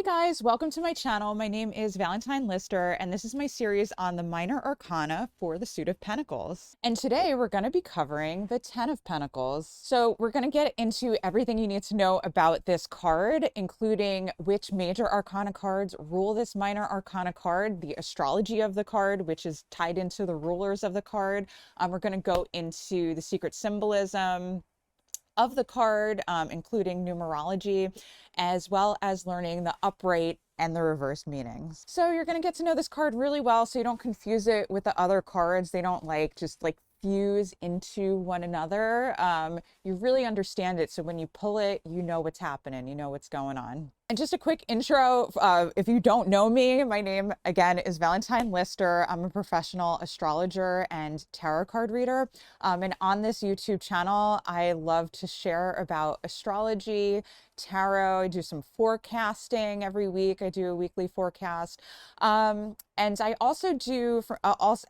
Hey guys, welcome to my channel. My name is Valentine Lister, and this is my series on the Minor Arcana for the Suit of Pentacles. And today we're going to be covering the Ten of Pentacles. So we're going to get into everything you need to know about this card, including which major arcana cards rule this minor arcana card, the astrology of the card, which is tied into the rulers of the card. We're going to go into the secret symbolism of the card, including numerology, as well as learning the upright and the reverse meanings. So you're going to get to know this card really well so you don't confuse it with the other cards. They don't just fuse into one another. You really understand it. So when you pull it, you know what's happening, you know what's going on. And just a quick intro, if you don't know me, my name again is Valentine Lister. I'm a professional astrologer and tarot card reader. And on this YouTube channel, I love to share about astrology, tarot. I do some forecasting every week. I do a weekly forecast. And I also do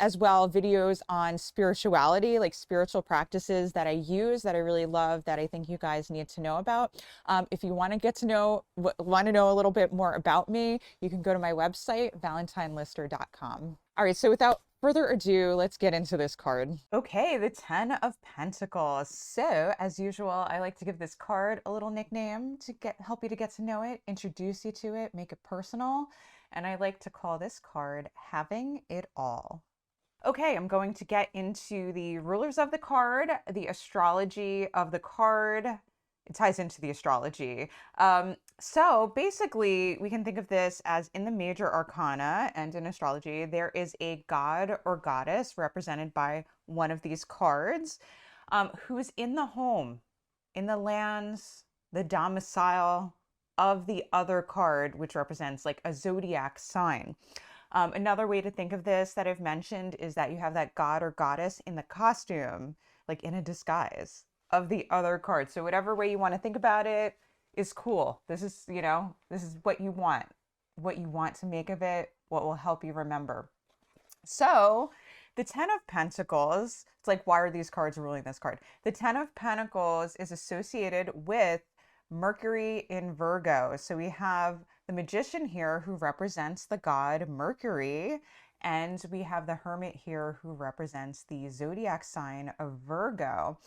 as well videos on spirituality, like spiritual practices that I use, that I really love, that I think you guys need to know about. If you want to know a little bit more about me, you can go to my website, valentinelister.com. All right, so without further ado, let's get into this card. Okay, the Ten of Pentacles. So, as usual, I like to give this card a little nickname to help you to get to know it, introduce you to it, make it personal. And I like to call this card Having It All. Okay, I'm going to get into the rulers of the card, the astrology of the card. It ties into the astrology. So basically, we can think of this as in the major arcana and in astrology, there is a god or goddess represented by one of these cards, who's in the home, in the lands, the domicile of the other card, which represents like a zodiac sign. Another way to think of this that I've mentioned is that you have that god or goddess in the costume, like in a disguise of the other card. So whatever way you want to think about it is cool. This is, this is what you want to make of it, what will help you remember. So the Ten of Pentacles, it's like, why are these cards ruling this card? The Ten of Pentacles is associated with Mercury in Virgo. So we have the Magician here who represents the god Mercury, and we have the Hermit here who represents the zodiac sign of Virgo.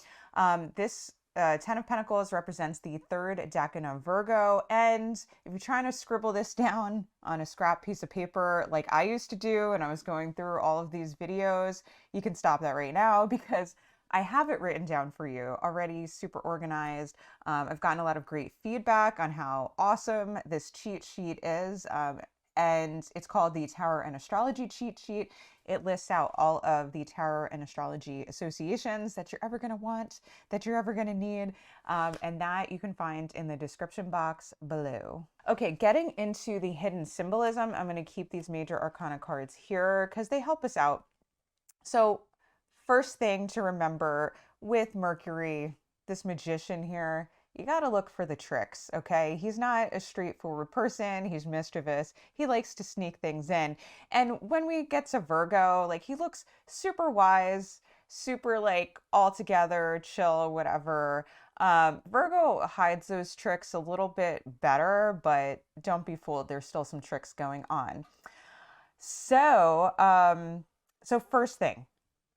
This Ten of Pentacles represents the third decan of Virgo. And if you're trying to scribble this down on a scrap piece of paper like I used to do, and I was going through all of these videos, you can stop that right now because I have it written down for you already, super organized. I've gotten a lot of great feedback on how awesome this cheat sheet is. And it's called the Tarot and Astrology Cheat Sheet. It lists out all of the tarot and astrology associations that you're ever going to want, that you're ever going to need, and that you can find in the description box below. Okay, getting into the hidden symbolism, I'm going to keep these major arcana cards here because they help us out. So first thing to remember with Mercury, this magician here, you got to look for the tricks, okay? He's not a straightforward person. He's mischievous. He likes to sneak things in. And when we get to Virgo, like, he looks super wise, super like all together, chill, whatever. Virgo hides those tricks a little bit better, but don't be fooled. There's still some tricks going on. So, so first thing,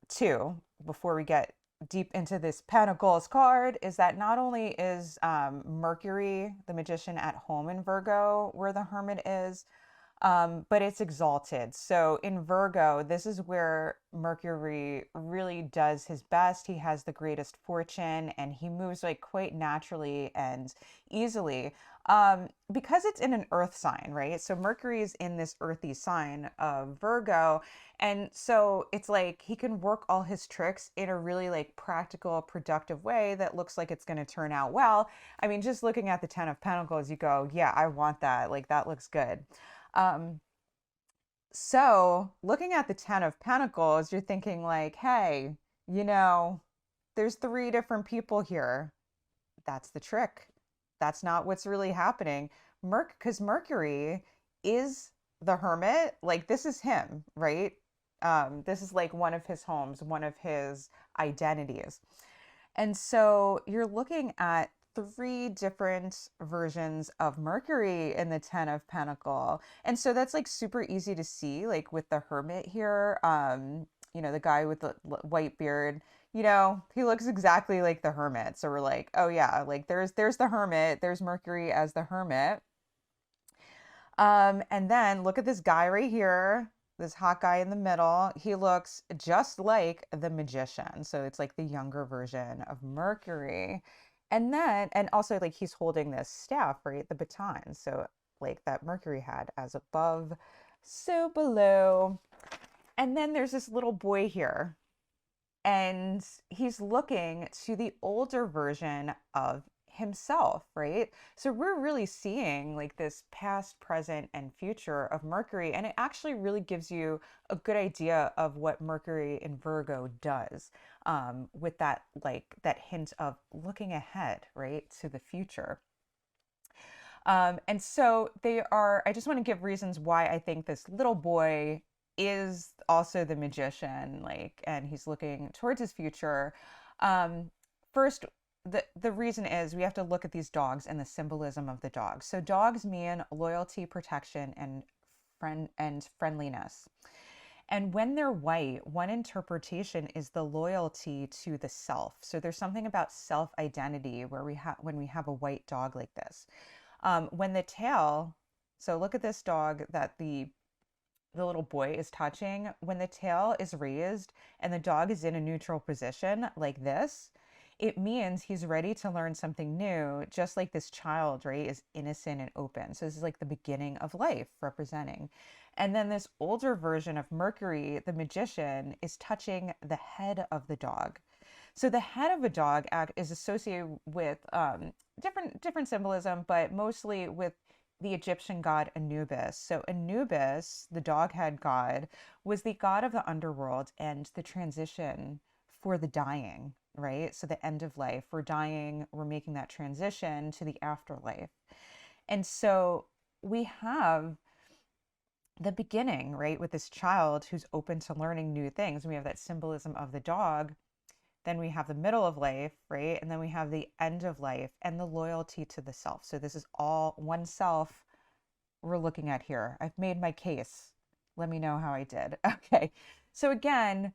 too, before we get deep into this Pentacles card, is that not only is Mercury, the magician, at home in Virgo, where the Hermit is, but it's exalted. So in Virgo, this is where Mercury really does his best. He has the greatest fortune, and he moves like quite naturally and easily, because it's in an earth sign, right? So Mercury is in this earthy sign of Virgo. And so it's like he can work all his tricks in a really like practical, productive way that looks like it's going to turn out well. I mean, just looking at the Ten of Pentacles, you go, yeah, I want that. Like, that looks good. So looking at the Ten of Pentacles, you're thinking like, hey, there's three different people here. That's the trick. That's not what's really happening. Because Mercury is the Hermit. Like, this is him, right? This is like one of his homes, one of his identities. And so you're looking at three different versions of Mercury in the Ten of Pentacle. And so that's like super easy to see, like with the Hermit here, the guy with the white beard, he looks exactly like the Hermit. So we're like, oh yeah, like there's the Hermit, there's Mercury as the Hermit. And then look at this guy right here, this hot guy in the middle. He looks just like the Magician. So it's like the younger version of Mercury. And also like he's holding this staff, right? The baton. So like that Mercury had, as above, so below. And then there's this little boy here, and he's looking to the older version of himself, right? So we're really seeing like this past, present, and future of Mercury, and it actually really gives you a good idea of what Mercury in Virgo does, with that, like that hint of looking ahead, right, to the future. And so I just want to give reasons why I think this little boy is also the magician, like, and he's looking towards his future. First, the reason is we have to look at these dogs and the symbolism of the dogs. So dogs mean loyalty, protection, and friendliness. And when they're white, one interpretation is the loyalty to the self. So there's something about self identity where when we have a white dog like this. When the tail, so look at this dog that the little boy is touching. When the tail is raised and the dog is in a neutral position like this, it means he's ready to learn something new, just like this child, right, is innocent and open. So this is like the beginning of life representing. And then this older version of Mercury, the magician, is touching the head of the dog. So the head of a dog is associated with different symbolism, but mostly with the Egyptian god Anubis. So Anubis, the dog head god, was the god of the underworld and the transition for the dying, right? So the end of life. We're dying, we're making that transition to the afterlife. And so we have the beginning, right, with this child who's open to learning new things. We have that symbolism of the dog. Then we have the middle of life, right? And then we have the end of life and the loyalty to the self. So this is all one self we're looking at here. I've made my case. Let me know how I did. Okay. So again,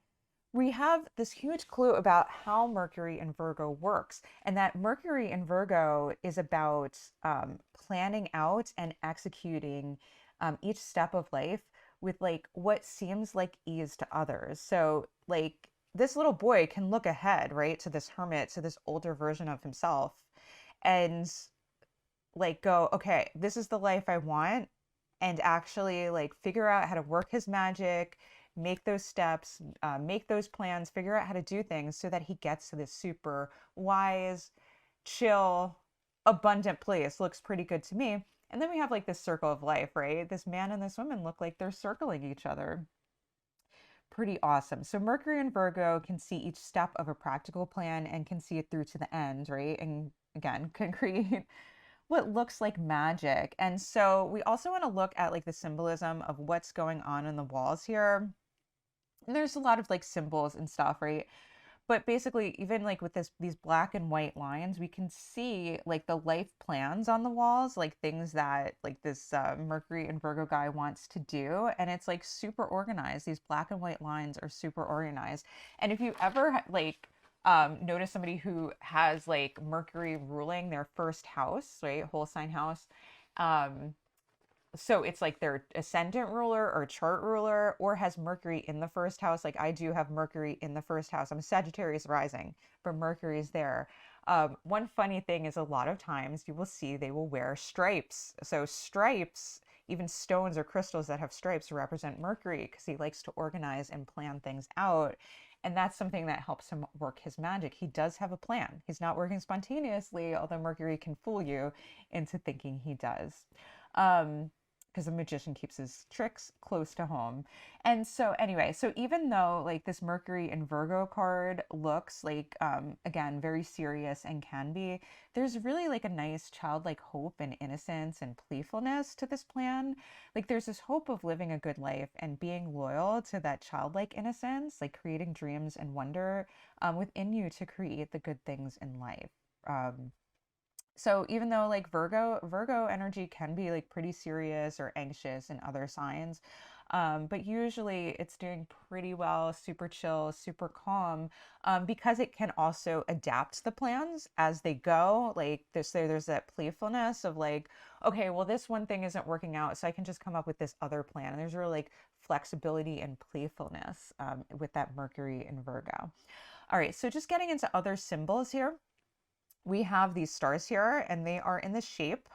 we have this huge clue about how Mercury in Virgo works, and that Mercury in Virgo is about planning out and executing each step of life with like what seems like ease to others. So like this little boy can look ahead, right, to this hermit, to this older version of himself, and like go, okay, this is the life I want, and actually like figure out how to work his magic, make those steps, make those plans, figure out how to do things so that he gets to this super wise, chill, abundant place. Looks pretty good to me. And then we have like this circle of life, right? This man and this woman look like they're circling each other. Pretty awesome. So Mercury and Virgo can see each step of a practical plan and can see it through to the end, right? And again, can create what looks like magic. And so we also want to look at like the symbolism of what's going on in the walls here. And there's a lot of like symbols and stuff, right? But basically, even like with these black and white lines, we can see like the life plans on the walls, like things that like this Mercury and Virgo guy wants to do. And it's like super organized. These black and white lines are super organized. And if you ever like notice somebody who has like Mercury ruling their first house, right, whole sign house, so it's like their ascendant ruler or chart ruler, or has Mercury in the first house. Like I do have Mercury in the first house. I'm a Sagittarius rising, but Mercury's there. One funny thing is a lot of times you will see they will wear stripes. So stripes, even stones or crystals that have stripes, represent Mercury because he likes to organize and plan things out. And that's something that helps him work his magic. He does have a plan. He's not working spontaneously, although Mercury can fool you into thinking he does. Because the magician keeps his tricks close to home. And so anyway, so even though like this Mercury in Virgo card looks like, again, very serious and can be, there's really like a nice childlike hope and innocence and playfulness to this plan. Like there's this hope of living a good life and being loyal to that childlike innocence, like creating dreams and wonder within you to create the good things in life. So even though like Virgo energy can be like pretty serious or anxious in other signs, but usually it's doing pretty well, super chill, super calm, because it can also adapt the plans as they go. Like there's that playfulness of like, okay, well this one thing isn't working out, so I can just come up with this other plan. And there's really like flexibility and playfulness with that Mercury in Virgo. All right, so just getting into other symbols here, we have these stars here, and they are in the shape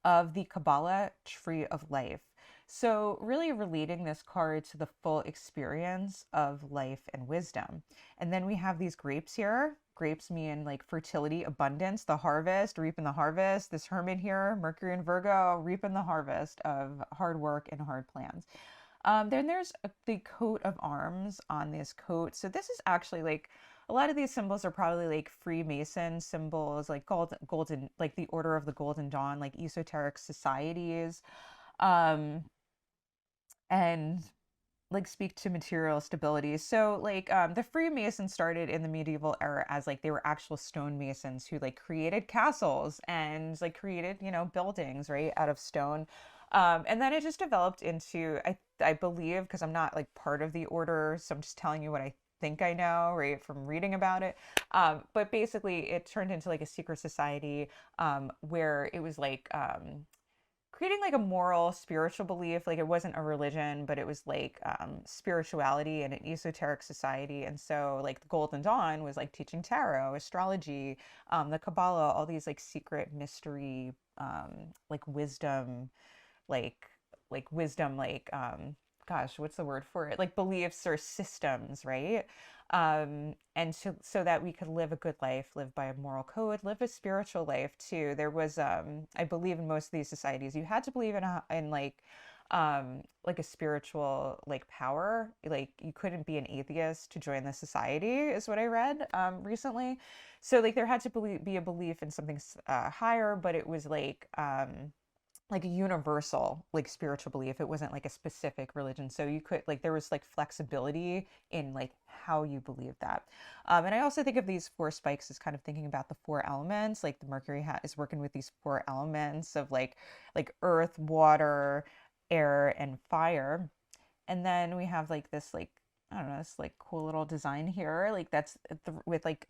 of the Kabbalah tree of life. So, really relating this card to the full experience of life and wisdom. And then we have these grapes here. Grapes mean like fertility, abundance, the harvest, reaping the harvest. This hermit here, Mercury and Virgo, reaping the harvest of hard work and hard plans. Then there's the coat of arms on this coat. So this is actually like a lot of these symbols are probably like Freemason symbols, like golden, like the Order of the Golden Dawn, like esoteric societies, um, and like speak to material stability. So like the Freemasons started in the medieval era as like they were actual stonemasons who like created castles and like created, you know, buildings, right, out of stone. And then it just developed into I believe, because I'm not like part of the order, so I'm just telling you what I think I know, right, from reading about it. But basically it turned into like a secret society where it was like creating like a moral spiritual belief. Like it wasn't a religion, but it was like spirituality and an esoteric society. And so like the Golden Dawn was like teaching tarot, astrology, the Kabbalah, all these like secret mystery, like wisdom, like wisdom, like gosh, what's the word for it, like beliefs or systems, right? And so that we could live a good life, live by a moral code, live a spiritual life too. There was I believe in most of these societies you had to believe in like a spiritual like power. Like you couldn't be an atheist to join the society, is what I read recently. So like there had to be a belief in something higher, but it was like a universal like spiritual belief. It wasn't like a specific religion, so you could like there was like flexibility in like how you believe that. And I also think of these four spikes as kind of thinking about the four elements. Like the Mercury hat is working with these four elements of like earth, water, air, and fire. And then we have like this like I don't know, this like cool little design here, like that's with like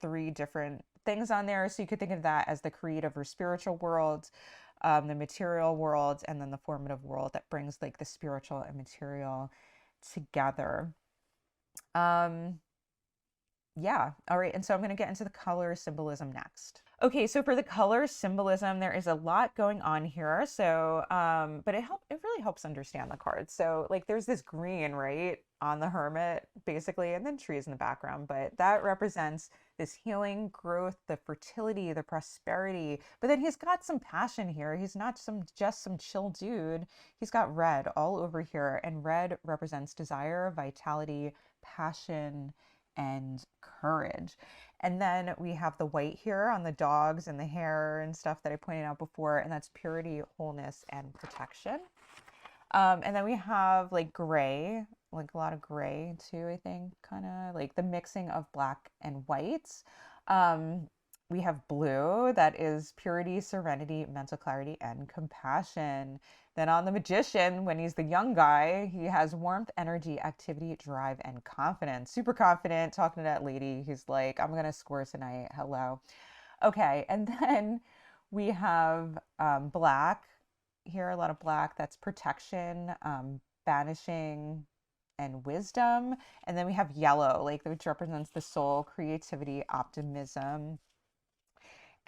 three different things on there. So you could think of that as the creative or spiritual world, the material world, and then the formative world that brings like the spiritual and material together. Um, yeah. All right. And so I'm going to get into the color symbolism next. Okay. So for the color symbolism, there is a lot going on here. So, but it really helps understand the cards. So like there's this green, right, on the hermit basically, and then trees in the background, but that represents this healing, growth, the fertility, the prosperity. But then he's got some passion here. He's not just some chill dude. He's got red all over here, and red represents desire, vitality, passion, and courage. And then we have the white here on the dogs and the hair and stuff that I pointed out before, and that's purity, wholeness, and protection. And then we have like gray, like a lot of gray too, I think, kind of like the mixing of black and white. Um, we have blue, that is purity, serenity, mental clarity, and compassion. Then on the magician, when he's the young guy, he has warmth, energy, activity, drive, and confidence. Super confident, talking to that lady. He's like, I'm going to score tonight. Hello. Okay. And then we have black here, a lot of black. That's protection, banishing, and wisdom. And then we have yellow, like which represents the soul, creativity, optimism,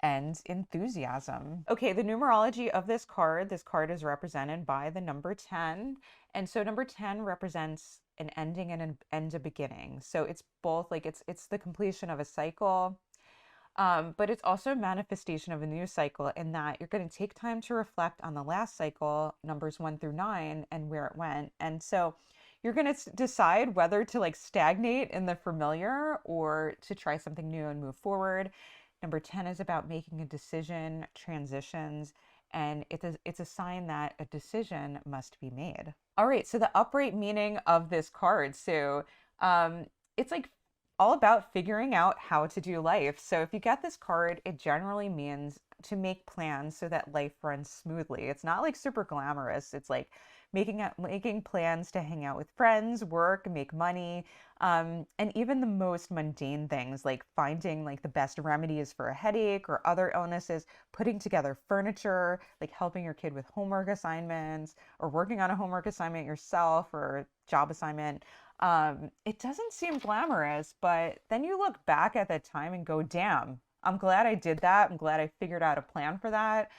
and enthusiasm. Okay, the numerology of this card is represented by the number 10. And so number 10 represents an ending and an end a beginning. So it's both like it's the completion of a cycle, but it's also a manifestation of a new cycle in that you're going to take time to reflect on the last cycle, numbers 1 through 9, and where it went. And so you're going to decide whether to like stagnate in the familiar or to try something new and move forward. Number 10 is about making a decision, transitions, and it's a sign that a decision must be made. All right, so the upright meaning of this card. So it's like all about figuring out how to do life. So if you get this card, it generally means to make plans so that life runs smoothly. It's not like super glamorous. It's like making plans to hang out with friends, work, make money, and even the most mundane things like finding like the best remedies for a headache or other illnesses, putting together furniture, like helping your kid with homework assignments or working on a homework assignment yourself or a job assignment. It doesn't seem glamorous, but then you look back at that time and go, damn, I'm glad I did that. I'm glad I figured out a plan for that.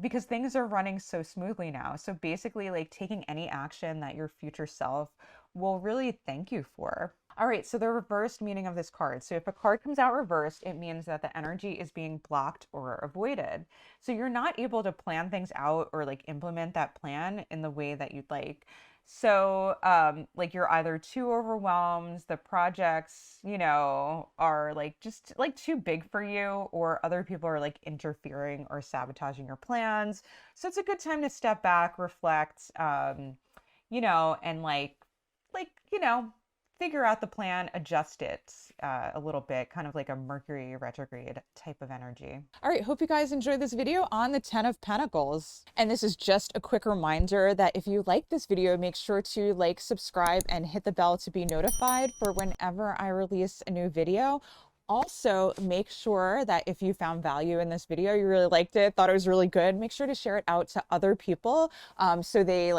Because things are running so smoothly now. So basically, like taking any action that your future self will really thank you for. All right, so the reversed meaning of this card. So if a card comes out reversed, it means that the energy is being blocked or avoided. So you're not able to plan things out or like implement that plan in the way that you'd like. So, like you're either too overwhelmed, the projects, are like just like too big for you, or other people are like interfering or sabotaging your plans. So it's a good time to step back, reflect, and figure out the plan, adjust it a little bit, kind of like a Mercury retrograde type of energy. All right, hope you guys enjoyed this video on the Ten of Pentacles. And this is just a quick reminder that if you like this video, make sure to like, subscribe, and hit the bell to be notified for whenever I release a new video. Also, make sure that if you found value in this video, you really liked it, thought it was really good, make sure to share it out to other people, so they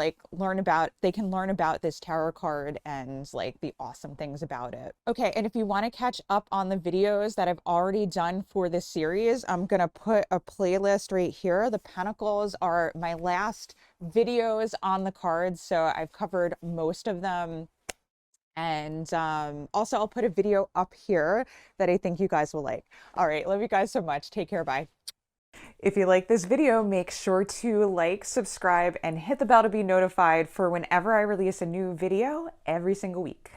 can learn about this tarot card and like the awesome things about it. Okay, and if you want to catch up on the videos that I've already done for this series, I'm gonna put a playlist right here. The Pentacles are my last videos on the cards, so I've covered most of them. And also, I'll put a video up here that I think you guys will like. All right, love you guys so much. Take care. Bye. If you like this video, make sure to like, subscribe, and hit the bell to be notified for whenever I release a new video every single week.